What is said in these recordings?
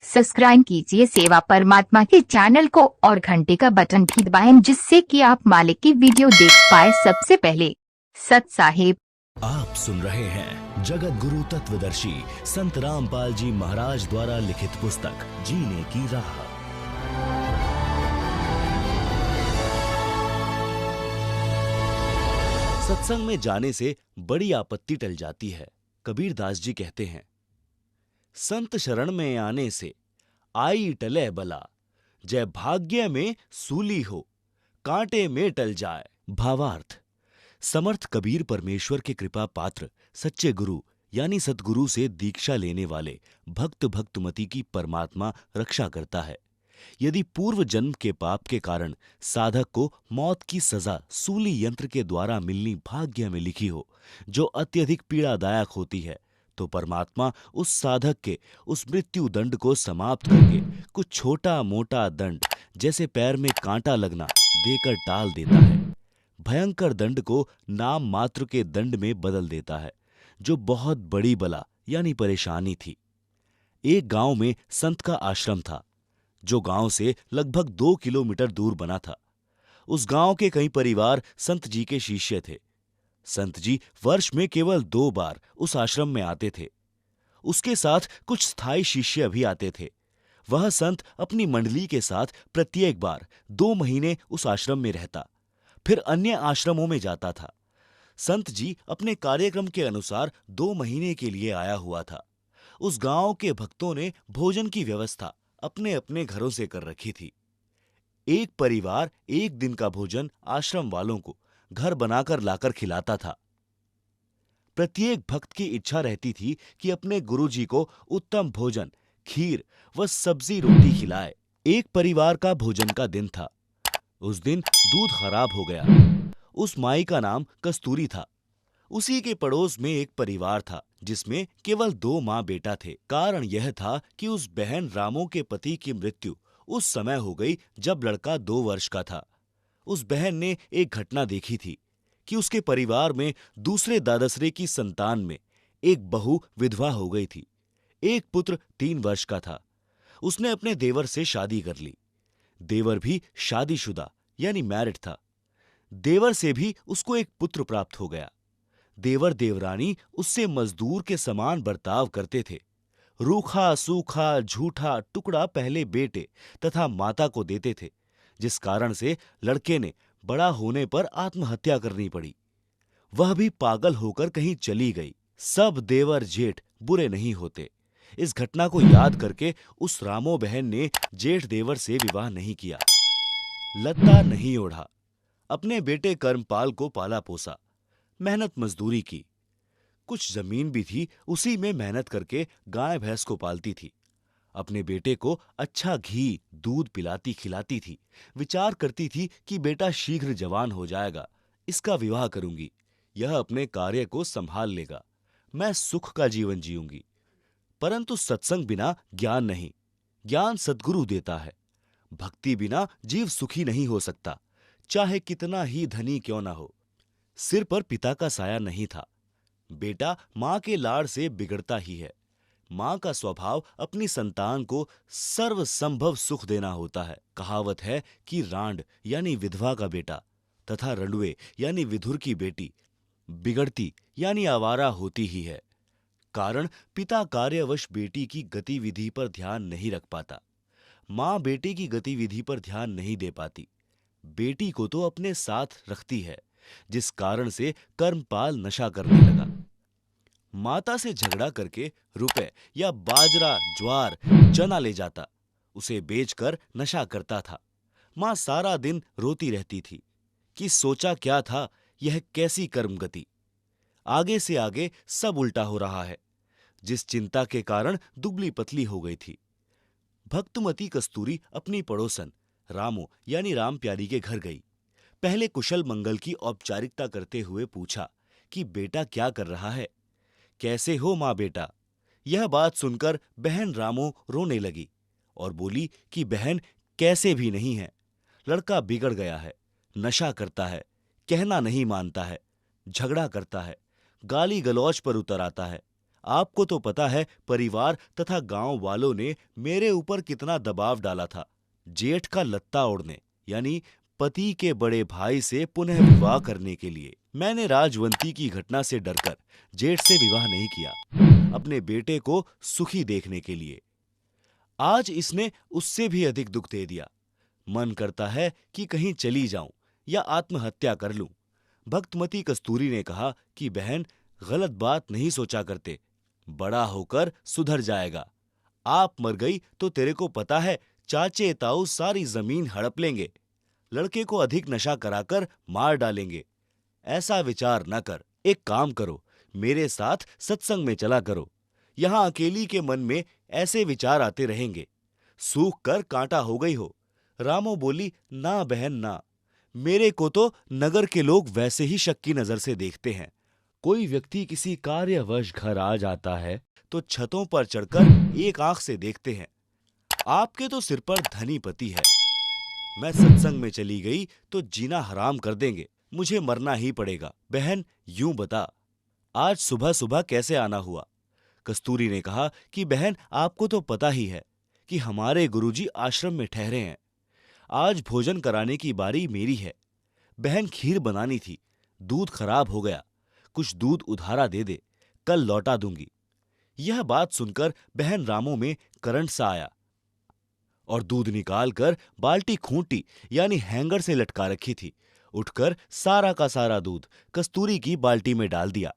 Subscribe कीजिए सेवा परमात्मा के चैनल को और घंटे का बटन भी दबाएं जिससे कि आप मालिक की वीडियो देख पाए सबसे पहले। सत साहिब। आप सुन रहे हैं जगत गुरु तत्वदर्शी संत रामपाल जी महाराज द्वारा लिखित पुस्तक जीने की राह। सत्संग में जाने से बड़ी आपत्ति टल जाती है। कबीरदास जी कहते हैं, संत शरण में आने से आई टले बला, जय भाग्य में सूली हो कांटे में टल जाए। भावार्थ, समर्थ कबीर परमेश्वर के कृपा पात्र सच्चे गुरु यानी सतगुरु से दीक्षा लेने वाले भक्त भक्तमती की परमात्मा रक्षा करता है। यदि पूर्व जन्म के पाप के कारण साधक को मौत की सजा सूली यंत्र के द्वारा मिलनी भाग्य में लिखी हो, जो अत्यधिक पीड़ादायक होती है, तो परमात्मा उस साधक के उस मृत्यु दंड को समाप्त करके कुछ छोटा मोटा दंड जैसे पैर में कांटा लगना देकर टाल देता है। भयंकर दंड को नाम मात्र के दंड में बदल देता है, जो बहुत बड़ी बला यानी परेशानी थी। एक गांव में संत का आश्रम था, जो गांव से लगभग 2 किलोमीटर दूर बना था। उस गांव के कई परिवार संत जी के शिष्य थे। संत जी वर्ष में केवल 2 बार उस आश्रम में आते थे। उसके साथ कुछ स्थायी शिष्य भी आते थे। वह संत अपनी मंडली के साथ प्रत्येक बार 2 महीने उस आश्रम में रहता, फिर अन्य आश्रमों में जाता था। संत जी अपने कार्यक्रम के अनुसार 2 महीने के लिए आया हुआ था। उस गांव के भक्तों ने भोजन की व्यवस्था अपने अपने घरों से कर रखी थी। एक परिवार एक दिन का भोजन आश्रम वालों को घर बनाकर लाकर खिलाता था। प्रत्येक भक्त की इच्छा रहती थी कि अपने गुरुजी को उत्तम भोजन, खीर व सब्जी रोटी खिलाए। एक परिवार का भोजन का दिन था। उस दिन दूध खराब हो गया। उस माई का नाम कस्तूरी था। उसी के पड़ोस में एक परिवार था जिसमें केवल 2 माँ बेटा थे। कारण यह था कि उस बहन रामो के पति की मृत्यु उस समय हो गई जब लड़का 2 वर्ष का था। उस बहन ने एक घटना देखी थी कि उसके परिवार में दूसरे दादसरे की संतान में एक बहू विधवा हो गई थी। एक पुत्र 3 वर्ष का था। उसने अपने देवर से शादी कर ली। देवर भी शादीशुदा यानी मैरिड था। देवर से भी उसको एक पुत्र प्राप्त हो गया। देवर देवरानी उससे मजदूर के समान बर्ताव करते थे। रूखा सूखा झूठा टुकड़ा पहले बेटे तथा माता को देते थे, जिस कारण से लड़के ने बड़ा होने पर आत्महत्या करनी पड़ी। वह भी पागल होकर कहीं चली गई। सब देवर जेठ बुरे नहीं होते। इस घटना को याद करके उस रामो बहन ने जेठ देवर से विवाह नहीं किया, लत्ता नहीं ओढ़ा, अपने बेटे कर्मपाल को पाला पोसा, मेहनत मजदूरी की। कुछ जमीन भी थी, उसी में मेहनत करके गाय भैंस को पालती थी। अपने बेटे को अच्छा घी दूध पिलाती खिलाती थी। विचार करती थी कि बेटा शीघ्र जवान हो जाएगा, इसका विवाह करूंगी, यह अपने कार्य को संभाल लेगा, मैं सुख का जीवन जीऊंगी। परंतु सत्संग बिना ज्ञान नहीं, ज्ञान सद्गुरु देता है। भक्ति बिना जीव सुखी नहीं हो सकता, चाहे कितना ही धनी क्यों ना हो। सिर पर पिता का साया नहीं था। बेटा मां के लाड़ से बिगड़ता ही है। मां का स्वभाव अपनी संतान को सर्व संभव सुख देना होता है। कहावत है कि रांड यानी विधवा का बेटा तथा रंडवे यानी विधुर की बेटी बिगड़ती यानी आवारा होती ही है। कारण पिता कार्यवश बेटी की गतिविधि पर ध्यान नहीं रख पाता। मां बेटे की गतिविधि पर ध्यान नहीं दे पाती। बेटी को तो अपने साथ रखती है, जिस कारण से कर्मपाल नशा करने लगा। माता से झगड़ा करके रुपए या बाजरा ज्वार चना ले जाता, उसे बेचकर नशा करता था। मां सारा दिन रोती रहती थी कि सोचा क्या था, यह कैसी कर्म गति। आगे से आगे सब उल्टा हो रहा है, जिस चिंता के कारण दुबली पतली हो गई थी। भक्तमती कस्तूरी अपनी पड़ोसन रामो यानी राम प्यारी के घर गई। पहले कुशल मंगल की औपचारिकता करते हुए पूछा कि बेटा क्या कर रहा है, कैसे हो माँ बेटा। यह बात सुनकर बहन रामो रोने लगी और बोली कि बहन कैसे भी नहीं है, लड़का बिगड़ गया है, नशा करता है, कहना नहीं मानता है, झगड़ा करता है, गाली गलौज पर उतर आता है, आपको तो पता है परिवार तथा गांव वालों ने मेरे ऊपर कितना दबाव डाला था। जेठ का लत्ता ओढ़ने यानी पति के बड़े भाई से पुनः विवाह करने के लिए। मैंने राजवंती की घटना से डरकर जेठ से विवाह नहीं किया, अपने बेटे को सुखी देखने के लिए। आज इसने उससे भी अधिक दुख दे दिया। मन करता है कि कहीं चली जाऊं या आत्महत्या कर लूं। भक्तमती कस्तूरी ने कहा कि बहन, गलत बात नहीं सोचा करते, बड़ा होकर सुधर जाएगा। आप मर गई तो तेरे को पता है चाचे ताऊ सारी जमीन हड़प लेंगे, लड़के को अधिक नशा कराकर मार डालेंगे। ऐसा विचार न कर, एक काम करो, मेरे साथ सत्संग में चला करो। यहां अकेली के मन में ऐसे विचार आते रहेंगे, सूख कर कांटा हो गई हो। रामो बोली, ना बहन ना, मेरे को तो नगर के लोग वैसे ही शक की नजर से देखते हैं। कोई व्यक्ति किसी कार्यवश घर आ जाता है तो छतों पर चढ़कर एक आंख से देखते हैं। आपके तो सिर पर धनी पति है। मैं सत्संग में चली गई तो जीना हराम कर देंगे, मुझे मरना ही पड़ेगा। बहन यूं बता, आज सुबह सुबह कैसे आना हुआ? कस्तूरी ने कहा कि बहन, आपको तो पता ही है कि हमारे गुरुजी आश्रम में ठहरे हैं। आज भोजन कराने की बारी मेरी है। बहन, खीर बनानी थी, दूध खराब हो गया, कुछ दूध उधारा दे दे, कल लौटा दूंगी। यह बात सुनकर बहन रामो में करंट सा आया और दूध निकालकर बाल्टी खूंटी यानी हैंगर से लटका रखी थी, उठकर सारा का सारा दूध कस्तूरी की बाल्टी में डाल दिया।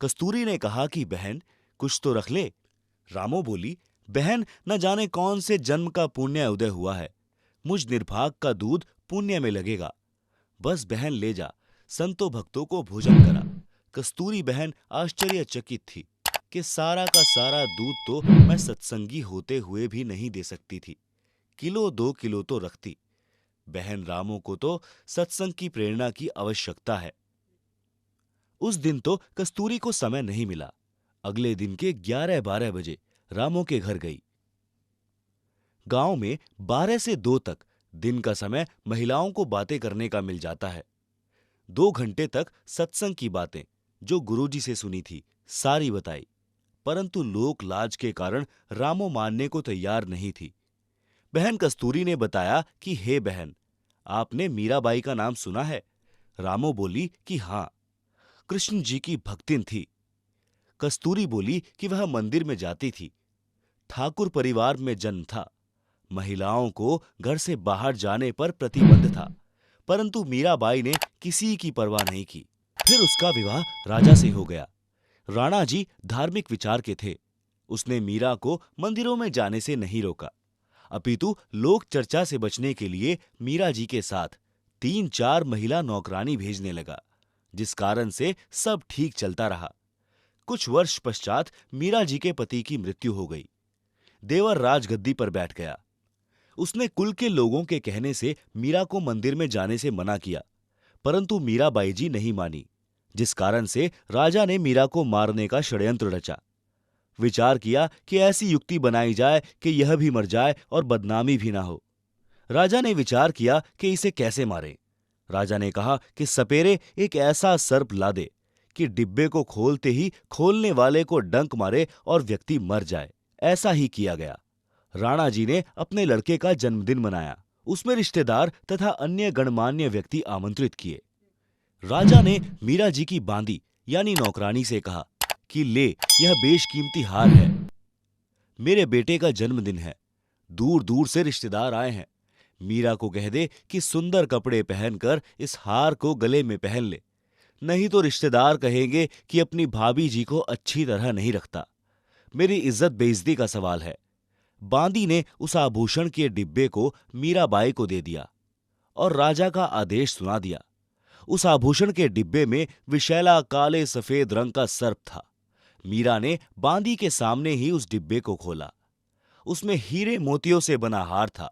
कस्तूरी ने कहा कि बहन, कुछ तो रख ले। रामो बोली, बहन, न जाने कौन से जन्म का पुण्य उदय हुआ है, मुझ निर्भाग का दूध पुण्य में लगेगा। बस बहन ले जा, संतों भक्तों को भोजन करा। कस्तूरी बहन आश्चर्यचकित थी कि सारा का सारा दूध तो मैं सत्संगी होते हुए भी नहीं दे सकती थी, किलो 2 किलो तो रखती। बहन रामो को तो सत्संग की प्रेरणा की आवश्यकता है। उस दिन तो कस्तूरी को समय नहीं मिला। अगले दिन के 11-12 बजे रामो के घर गई। गांव में 12 से 2 तक दिन का समय महिलाओं को बातें करने का मिल जाता है। 2 घंटे तक सत्संग की बातें जो गुरुजी से सुनी थी सारी बताई, परंतु लोक लाज के कारण रामो मानने को तैयार नहीं थी। बहन कस्तूरी ने बताया कि हे बहन, आपने मीराबाई का नाम सुना है? रामो बोली कि हां, कृष्ण जी की भक्तिन थी। कस्तूरी बोली कि वह मंदिर में जाती थी, ठाकुर परिवार में जन्म था, महिलाओं को घर से बाहर जाने पर प्रतिबंध था, परंतु मीराबाई ने किसी की परवाह नहीं की। फिर उसका विवाह राजा से हो गया। राणा जी धार्मिक विचार के थे। उसने मीरा को मंदिरों में जाने से नहीं रोका, अपितु लोक चर्चा से बचने के लिए मीरा जी के साथ 3-4 महिला नौकरानी भेजने लगा, जिस कारण से सब ठीक चलता रहा। कुछ वर्ष पश्चात मीरा जी के पति की मृत्यु हो गई। देवर राजगद्दी पर बैठ गया। उसने कुल के लोगों के कहने से मीरा को मंदिर में जाने से मना किया, परंतु मीराबाई जी नहीं मानी, जिस कारण से राजा ने मीरा को मारने का षड्यंत्र रचा। विचार किया कि ऐसी युक्ति बनाई जाए कि यह भी मर जाए और बदनामी भी ना हो। राजा ने विचार किया कि इसे कैसे मारें। राजा ने कहा कि सपेरे एक ऐसा सर्प ला दे कि डिब्बे को खोलते ही खोलने वाले को डंक मारे और व्यक्ति मर जाए। ऐसा ही किया गया। राणा जी ने अपने लड़के का जन्मदिन मनाया। उसमें रिश्तेदार तथा अन्य गणमान्य व्यक्ति आमंत्रित किए। राजा ने मीरा जी की बांदी यानी नौकरानी से कहा कि ले, यह बेशकीमती हार है, मेरे बेटे का जन्मदिन है, दूर दूर से रिश्तेदार आए हैं। मीरा को कह दे कि सुंदर कपड़े पहनकर इस हार को गले में पहन ले, नहीं तो रिश्तेदार कहेंगे कि अपनी भाभी जी को अच्छी तरह नहीं रखता। मेरी इज्जत बेइज्जती का सवाल है। बांदी ने उस आभूषण के डिब्बे को मीराबाई को दे दिया और राजा का आदेश सुना दिया। उस आभूषण के डिब्बे में विशैला काले सफेद रंग का सर्प था। मीरा ने बांदी के सामने ही उस डिब्बे को खोला। उसमें हीरे मोतियों से बना हार था।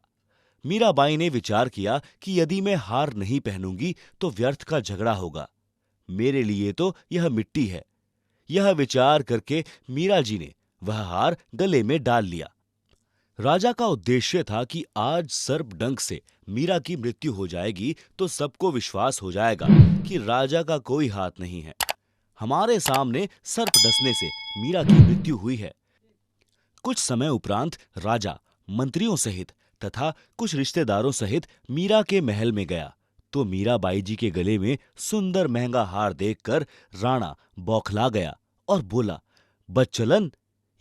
मीराबाई ने विचार किया कि यदि मैं हार नहीं पहनूंगी तो व्यर्थ का झगड़ा होगा, मेरे लिए तो यह मिट्टी है। यह विचार करके मीरा जी ने वह हार गले में डाल लिया। राजा का उद्देश्य था कि आज सर्प डंक से मीरा की मृत्यु हो जाएगी तो सबको विश्वास हो जाएगा कि राजा का कोई हाथ नहीं है। हमारे सामने सर्प डसने से मीरा की मृत्यु हुई है। कुछ समय उपरांत राजा मंत्रियों सहित तथा कुछ रिश्तेदारों सहित मीरा के महल में गया तो मीराबाई जी के गले में सुंदर महंगा हार देखकर राणा बौखला गया और बोला, बच्चलन,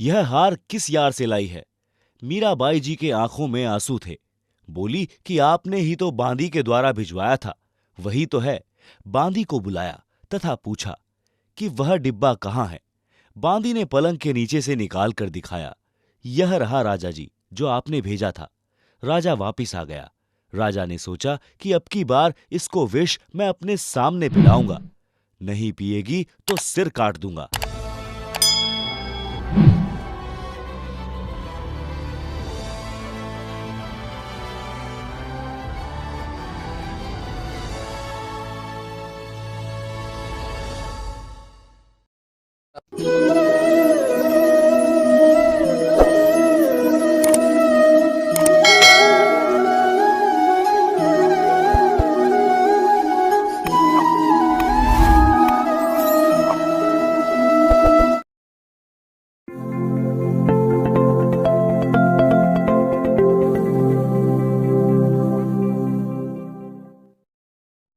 यह हार किस यार से लाई है? मीराबाई जी के आंखों में आंसू थे। बोली कि आपने ही तो बांदी के द्वारा भिजवाया था, वही तो है। बांदी को बुलाया तथा पूछा कि वह डिब्बा कहाँ है। बांदी ने पलंग के नीचे से निकाल कर दिखाया। यह रहा राजा जी, जो आपने भेजा था। राजा वापिस आ गया। राजा ने सोचा कि अब की बार इसको विष मैं अपने सामने पिलाऊंगा, नहीं पिएगी तो सिर काट दूंगा।